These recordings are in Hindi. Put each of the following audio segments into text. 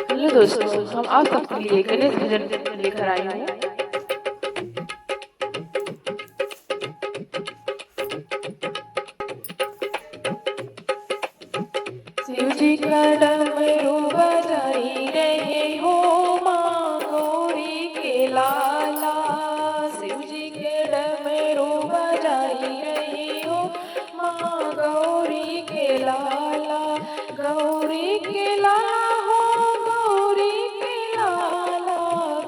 हेलो दोस्तों, हम आप सबके लिए गणेश भजन लेकर आई हूँ। शिव जी का डमरू बजाई रहे हो माँ गौरी के लाला। शिव जी के डमरू बजाई रहे हो माँ गौरी के लाला। गौरी के लाला हो गौरी के लाला।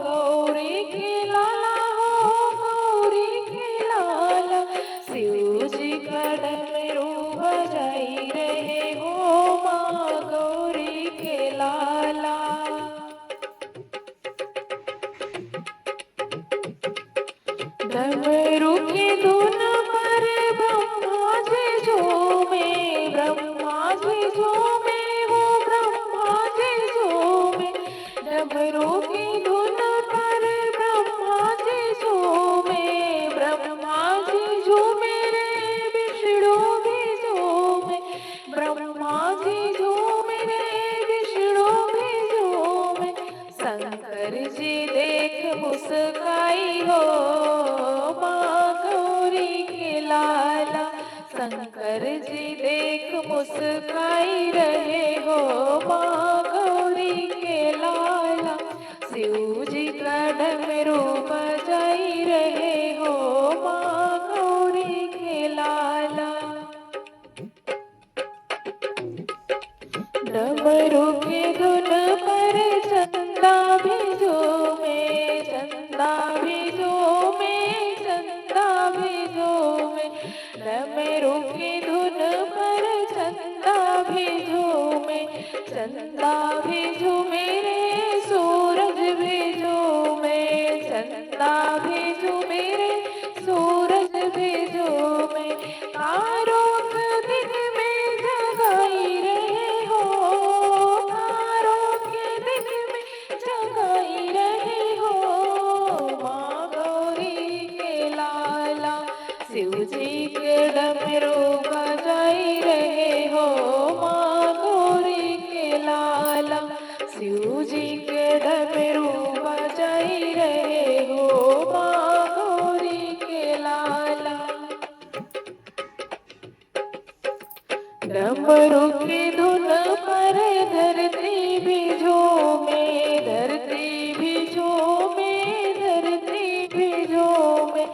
गौरी के लाला हो गौरी के लाला। शिव जी का डमरू बजाई रहे हो माँ गौरी के लाला। डमरू की धुन पर ब्रह्मा जी झूमे। ब्रह्मा जी झूमे हो ब्रह्मा जी झूमे। डमरू की धुन पर ब्रह्मा जी झूमे। ब्रह्मा जी झूमे रे विष्णु भी झूमे। ब्रह्मा जी झूमे रे विष्णु भी झूमे। शंकर जी देख मुस्काई हो माँ गौरी के लाला। शंकर जी देख मुस्काई रहे हो माँ गौरी के लाला। शिव जी का डमरू बजाई रहे हो माँ गौरी के लाला। डमरू की धुन पर चंदा भी झूमे। चंदा भी झूमे। चंदा भी झूमे। डमरू की धुन पर चंदा भी झूमे। चंदा भी झूमे रे सूरज भी झूमे। चंदा भी झूमे रे सूरज भी झूमे। तारों के दिन में जगाई रहे हो। तारों के दिन में जगाई रहे हो माँ गौरी के लाला। शिव जी के डमरू बजाई रहे हो माँ गौरी के लाला। शिव जी के डमरू बजाई रहे हो माँ गौरी के लाला। डमरू की धुन पर धरती भी झूमे। धरती भी झूमे। धरती भी झूमे।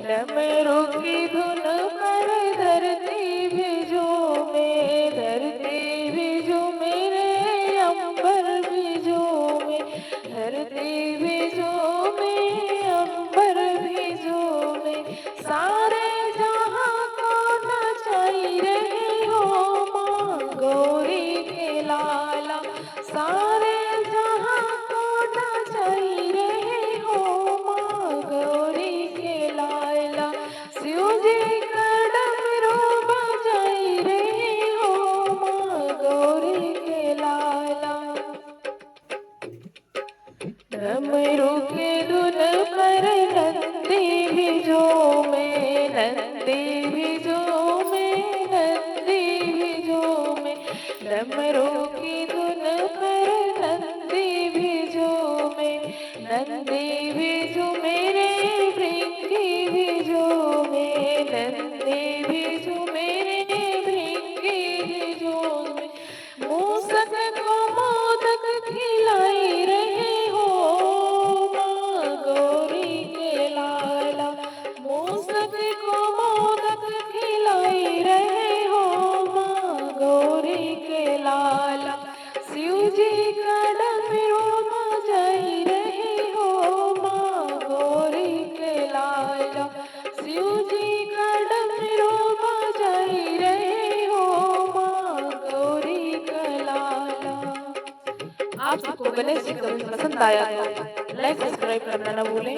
डमरू की धुन पर धरती भी झूमे। धरती भी झूमे रे अंबर भी झूमे। धरती भी झूमे अंबर भी झूमे। सारे जहां को नचाई रहे हो माँ गौरी के लाला। सारे जहां को नचाई रहे हो माँ गौरी के लाला। शिव जी का डमरू बजाई रहे हो माँ गौरी के लाला। डमरू के धुन पर नंदी भी झूमे। नंदी भी झूमे। नंदी भी झूमे। डमरू की धुन पर नंदी भी झूमे। नंदी भी झूमे रे भृंगी भी झूमे। नंदी भी झूमे रे भृंगी भी झूमे। मूसक को मोदक खिलाई रहे हो माँ गौरी के लाला। मूसक को मोदक खिलाई रहे हो माँ गौरी के लाला। शिव जी का डमरू बजाई रहे हो माँ गौरी के लाला। शिव जी का डमरू बजाई रहे हो माँ गौरी का लाला। आप सबको गणेश जी का पसंद आया तो लाइक सब्सक्राइब करना ना भूलें।